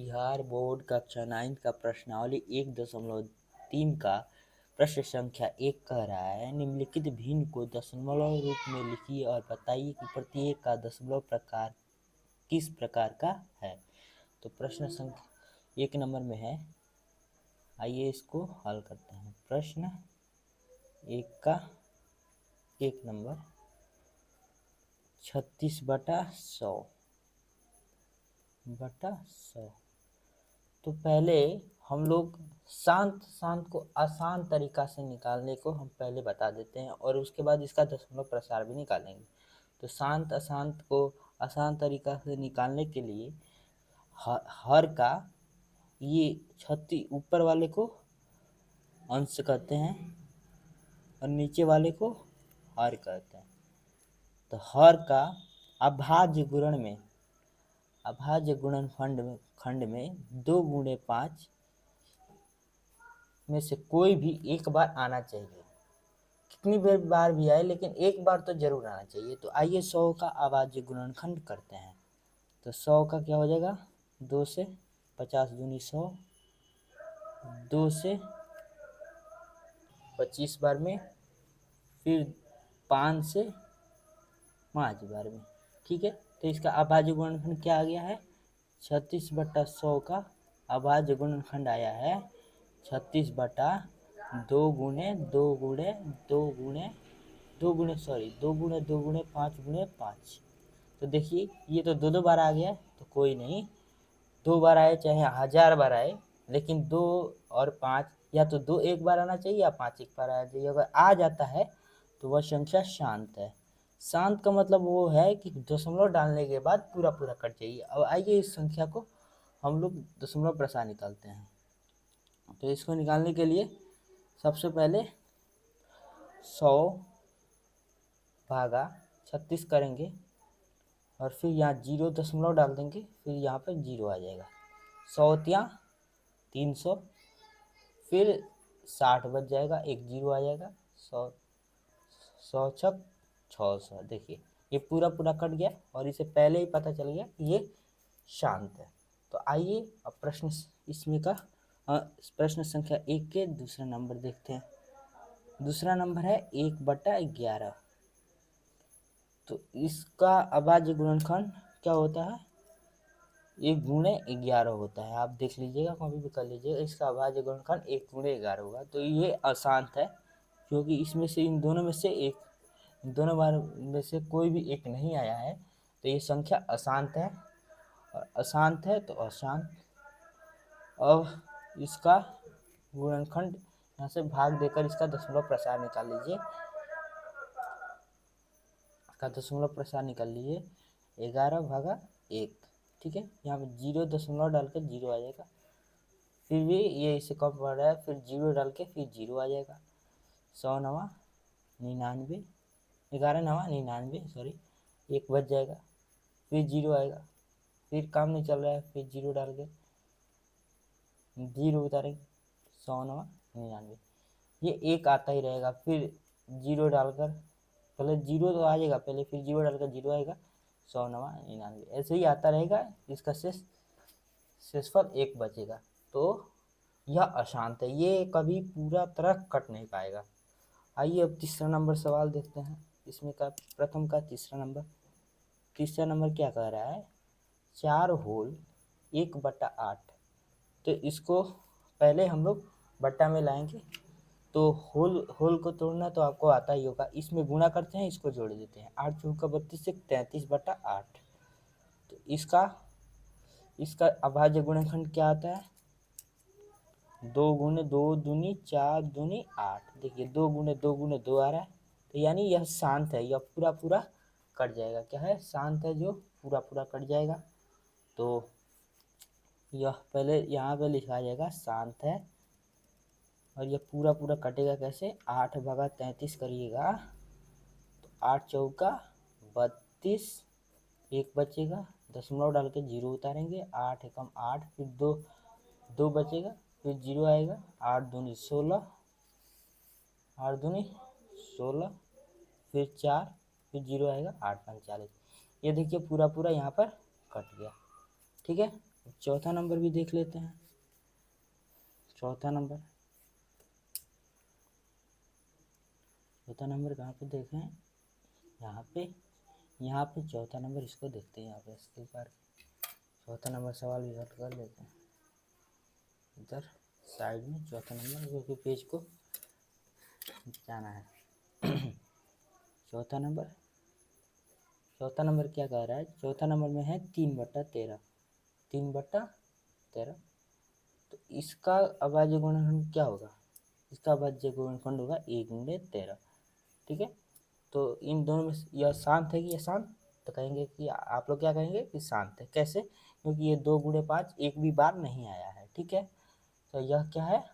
Bihar board कक्षा 9 का प्रश्नावली 1.3 का प्रश्न संख्या 1 कह रहा है, निम्नलिखित भिन्न को दशमलव रूप में लिखिए और बताइए कि प्रत्येक का दशमलव प्रकार किस प्रकार का है। तो प्रश्न संख्या 1 नंबर में है, आइए इसको हल करते हैं। प्रश्न 1 का 1 नंबर 36/100 तो पहले हम लोग शांत को आसान तरीका से निकालने को हम पहले बता देते हैं और उसके बाद इसका दशमलव प्रसार भी निकालेंगे। तो शांत अशांत को आसान तरीका से निकालने के लिए हर का ये 36 ऊपर वाले को अंश कहते हैं और नीचे वाले को हर कहते हैं। तो हर का अभाज्य गुणनखंड में 2 × 5 में से कोई भी एक बार आना चाहिए। कितनी बार भी आए लेकिन एक बार तो जरूर आना चाहिए। तो आइए 100 का अभाज्य गुणनखंड करते हैं। तो 100 का क्या हो जाएगा, 2 से 50 दूनी 100, 2 से 25 बार में, फिर 5 से 5 बार में। ठीक है, तो इसका अभाज्य गुणनखंड क्या आ गया है, 36/100 का अभाज्य गुणनखंड आया है 36/2 × 2 × 2 × 2 × 2 × 5 × 5। तो देखिए ये तो दो बार आ गया, तो कोई नहीं, 2 बार आए चाहे 1000 बार आए, लेकिन 2 और 5 या तो 2 एक बार आना चाहिए या 5 एक बार आना चाहिए। अगर आ जाता है तो वह संख्या शांत है। शांत का मतलब वो है कि दशमलव डालने के बाद पूरा कट जाइए। अब आइए इस संख्या को हम लोग दशमलव प्रसार निकालते हैं। तो इसको निकालने के लिए सबसे पहले 100 भागा 36 करेंगे और फिर यहाँ 0 दशमलव डाल देंगे, फिर यहाँ पर 0 आ जाएगा। 100 × 300, फिर 60 बच जाएगा, एक 0 आ जाएगा। 100 6 600। देखिए ये पूरा कट गया और इसे पहले ही पता चल गया कि ये शांत है। तो आइए अब प्रश्न संख्या 1 के दूसरा नंबर देखते हैं। दूसरा नंबर है 1/11। तो इसका अभाज्य गुणनखंड क्या होता है, 1 × 11 होता है। आप देख लीजिएगा, कॉपी भी कर लीजिएगा। इसका अभाज्य गुणनखंड 1 × 11 होगा। तो ये अशांत है क्योंकि इसमें से इन दोनों में से कोई भी एक नहीं आया है, तो ये संख्या अशांत है। और अशांत है तो अशांत। अब इसका गुणनखंड यहाँ से भाग देकर इसका दशमलव प्रसार निकाल लीजिए। इसका दशमलव प्रसार निकाल लीजिए, 11/1। ठीक है, यहाँ पे 0 दशमलव डाल के 0 आ जाएगा। फिर भी ये इसे कम पड़ रहा है, फिर 0 डाल के फिर 0 आ जाएगा। 100 × 9 = 99, 11 × 9 = 99, सॉरी, 1 बच जाएगा, फिर 0 आएगा। फिर काम नहीं चल रहा है, फिर 0 डाल के 0 उतारेंगे, 100 × 9 = 99। ये 1 आता ही रहेगा, फिर 0 डालकर पहले 0 तो आ जाएगा पहले, फिर 0 डालकर 0 आएगा, 100 × 9 = 99। ऐसे ही आता रहेगा। इसका शेषफल 1 बचेगा। तो यह अशांत है, ये कभी पूरा तरह कट नहीं पाएगा। आइए अब तीसरा नंबर सवाल देखते हैं। इसमें का प्रथम का तीसरा नंबर क्या कह रहा है, 4 होल 1/8। तो इसको पहले हम लोग बट्टा में लाएंगे। तो होल को तोड़ना तो आपको आता ही होगा। इसमें गुणा करते हैं, इसको जोड़ देते हैं, 8 × 32 से 33/8। तो इसका अभाज्य गुणनखंड क्या आता है, 2 × 2 दूनी 4 दूनी 8। देखिए 2 × 2 × 2 आ रहा है, तो यानी यह शांत है, यह पूरा कट जाएगा। क्या है, शांत है, जो पूरा कट जाएगा। तो यह पहले यहाँ पे लिखा जाएगा शांत है, और यह पूरा कटेगा कैसे, 8/33 करिएगा तो 8 × 4 = 32, 1 बचेगा, दशमलव डाल के 0 उतारेंगे, 8 × 8, फिर 2 बचेगा, फिर 0 आएगा, 8 दूनी 16, 8 दूनी 16, फिर 4, फिर 0 आएगा, 8 × 5 = 40। ये देखिए पूरा यहाँ पर कट गया। ठीक है, चौथा नंबर भी देख लेते हैं। चौथा नंबर कहाँ पे देखें, यहाँ पे चौथा नंबर, इसको देखते हैं यहाँ पे इसके बार। चौथा नंबर सवाल भी हल कर लेते हैं इधर साइड में। चौथा नंबर क्योंकि पेज को जाना है। चौथा नंबर क्या कह रहा है, चौथा नंबर में है 3/13। 3/13, तो इसका अभाज्य गुणनखंड क्या होगा, इसका अभाज्य गुणनखंड होगा 1/13। ठीक है, तो इन दोनों में यह शांत है कि यह शांत, तो कहेंगे कि आप लोग क्या कहेंगे कि शांत है। कैसे, क्योंकि ये 2 × 5 एक भी बार नहीं आया है। ठीक है, तो यह क्या है,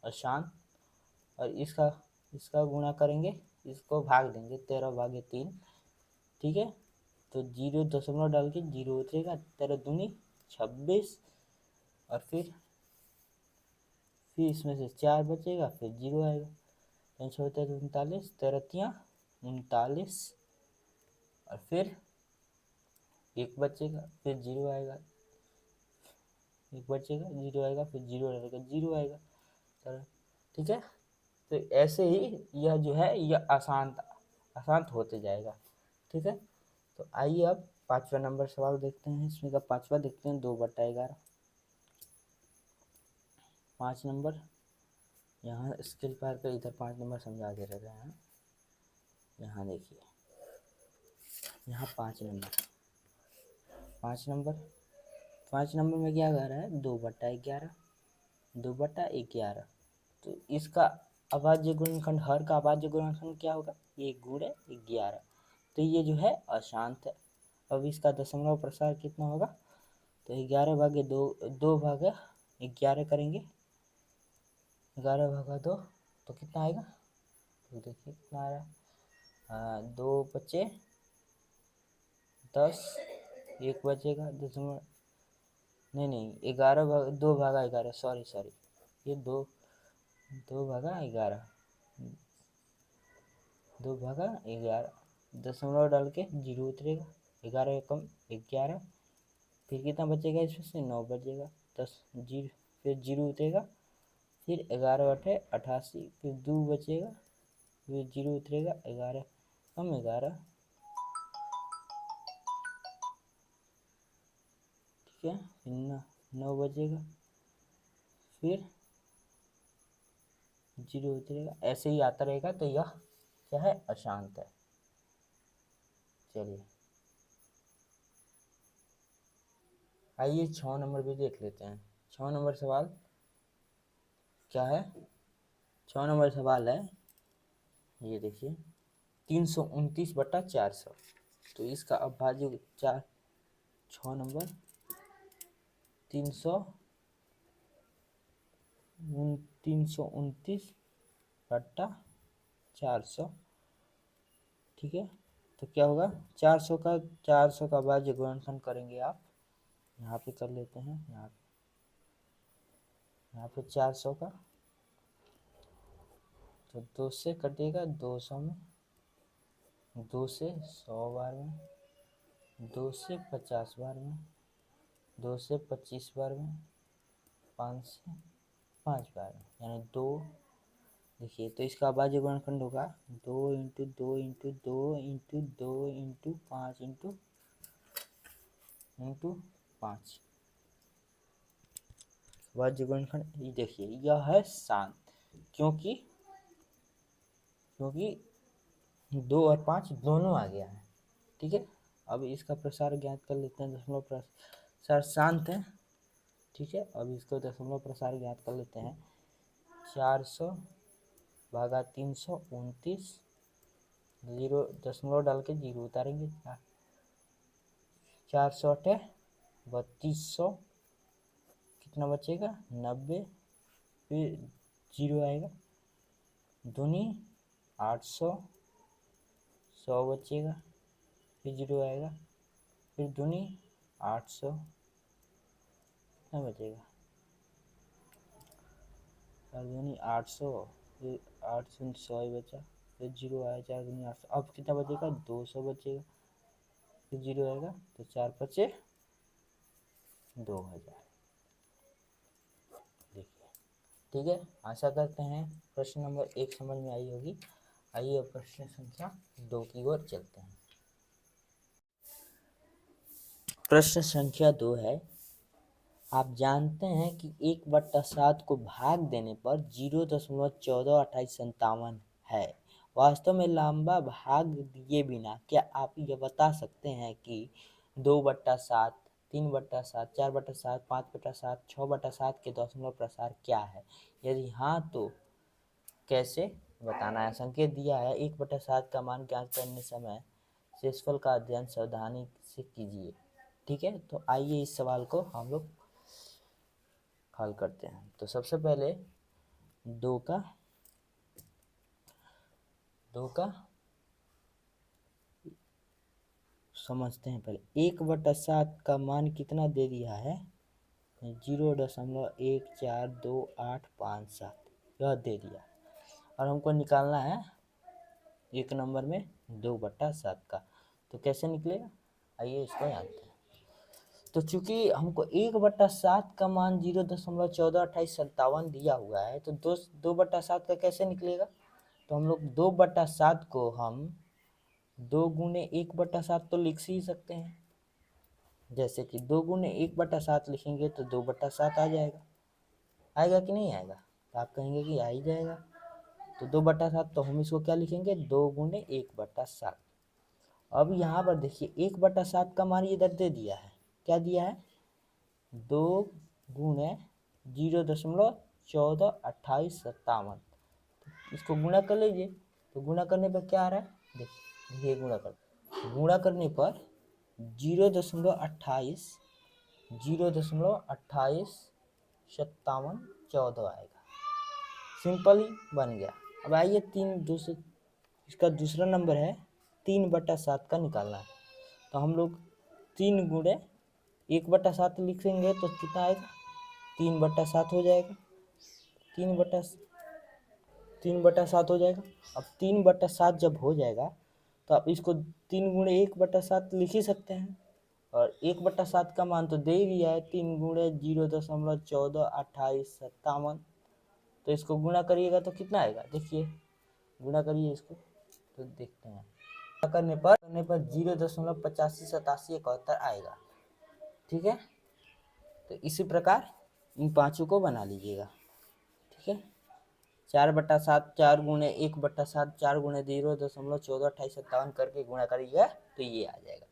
अशांत। और इसका गुणा करेंगे, इसको भाग देंगे 13/3। ठीक है, तो 0 डाल के 0 उतरेगा, 13 दूनी 26, और फिर इसमें से 4 बचेगा, फिर 0 आएगा, 39, 39, और फिर 1 बचेगा, फिर 0 आएगा, 1 बचेगा, 0 आएगा, फिर 0 रहेगा, 0 आएगा। ठीक है, तो ऐसे ही यह जो है यह अशांत होते जाएगा। ठीक है, तो आइए अब 5वां नंबर सवाल देखते हैं। इसमें का 5वां देखते हैं, 2/11। 5 नंबर यहाँ स्केल पार कर, इधर 5 नंबर समझा दे रहे हैं। यहाँ देखिए, यहाँ 5 नंबर में क्या कह रहा है, 2/11। 2/11, तो इसका अभाज्य गुणनखंड, हर का अभाज्य गुणनखंड क्या होगा, 1 × 11। तो ये जो है अशांत है। अब इसका दशमलव प्रसार कितना होगा, तो 11/2, 2/11 करेंगे, 11/2, तो कितना आएगा, तो देखिए कितना आ रहा है, 2 बचे 10, 1 बचेगा, दशमलव नहीं 2/11, सॉरी, ये 2/11, 2/11, दशमलव डाल के 0 उतरेगा, 11 कम 11, फिर कितना बचेगा, इसमें से 9 बचेगा, 10 जीरो, फिर 0 उतरेगा, फिर 11/88, फिर 2 बचेगा, फिर 0 उतरेगा, 11 कम 11। ठीक है, फिर 9 बचेगा, फिर 0 उतरेगा, ऐसे ही आता रहेगा। तो यह क्या है, अशांत है। चलिए आइए 6 नंबर भी देख लेते हैं। 6 नंबर सवाल क्या है, 6 नंबर सवाल है, ये देखिए, 329/400। तो इसका अभाज्य 6 नंबर 329/400। ठीक है, तो क्या होगा, 400 का अभाज्य गुणनखंड करेंगे आप, यहाँ पे कर लेते हैं, यहाँ पे 400 का, तो 2 से कटेगा, 200 में, 2 से 100 बार में, 2 से 50 बार में, 2 से 25 बार में, 5 से 5 बार में, यानी 2। देखिए, तो इसका अभाज्य गुणनखंड होगा 2 × 2 × 2 × 2 × 5 × 5। अभाज्य गुणनखंड ये देखिए, यह है शांत, क्योंकि 2 और 5 दोनों आ गया है। ठीक है, अब इसका प्रसार ज्ञात कर लेते हैं। दशमलव प्रसार शांत है। ठीक है, अब इसको दशमलव प्रसार ज्ञात कर लेते हैं। 400/329, 0 दशमलव डाल के 0 उतारेंगे, 400×3200, कितना बचेगा, 90, फिर 0 आएगा, दूनी 800, 100 बचेगा, फिर 0 आएगा, फिर दूनी 800, कितना बचेगा, 4 दूनी 800, फिर 8 दूनी 100 ही बचा, फिर 0 आया, 4 दूनी 800, अब कितना बचेगा, 200 बचेगा, फिर 0 आएगा, तो 4 × 5 = 2000। ठीक है, आशा करते हैं प्रश्न नंबर 1 समझ में आई होगी। आइए अब प्रश्न संख्या 2 की ओर चलते हैं। प्रश्न संख्या 2 है, आप जानते हैं कि 1/7 को भाग देने पर 0.142857 है। वास्तव में लंबा भाग दिए बिना क्या आप यह बता सकते हैं कि 2/7, 3/7, 4/7, 5/7, 6/7 के दशमलव प्रसार क्या है? यदि हाँ तो कैसे बताना है? संकेत दिया है, 1/7 का मान ज्ञात करने समय शेषफल का अध्ययन सावधानी से कीजिए। ठीक है, तो आइए इस सवाल को हम लोग हल करते हैं। तो सबसे पहले दो का समझते हैं। पहले 1/7 का मान कितना दे दिया है? 0.142857 यह दे दिया, और हमको निकालना है 1 नंबर में 2/7 का। तो कैसे निकलेगा, आइए इसको जानते हैं। तो चूंकि हमको 1/7 का मान 0.142857 दिया हुआ है, तो 2/7 का कैसे निकलेगा? तो हम लोग 2/7 को हम 2 गुने 1/7 तो लिख ही सकते हैं। जैसे कि 2 गुने 1/7 लिखेंगे तो 2/7 आ जाएगा। आएगा कि नहीं आएगा? तो आप कहेंगे कि आ ही जाएगा। तो 2/7, तो हम इसको क्या लिखेंगे? 2 गुने 1/7। अब यहाँ पर देखिए 1/7 का मान इधर दे दिया है। क्या दिया है? 2 गुणे 0.142857। इसको गुणा कर लीजिए। तो गुणा करने पर क्या आ रहा है? देखिए गुणा करने पर 0.2857 आएगा। सिंपल ही बन गया। अब आइए इसका दूसरा नंबर है 3/7 का निकालना है। तो हम लोग 3 गुणे 1/7 लिखेंगे तो कितना आएगा? 3/7 हो जाएगा। 3/7 हो जाएगा। अब 3/7 जब हो जाएगा तो आप इसको 3 गुणे 1/7 लिख ही सकते हैं। और 1/7 का मान तो दे ही दिया है, 3 गुणे 0.142857। तो इसको गुणा करिएगा तो कितना आएगा? देखिए गुणा करिए इसको तो देखते हैं। गुणा करने पर 0.858771 आएगा। ठीक है, तो इसी प्रकार इन पांचों को बना लीजिएगा। ठीक है, 4/7, 4 गुणे 1/7, 4 गुणे 0.142857 करके गुणा करिएगा तो ये आ जाएगा।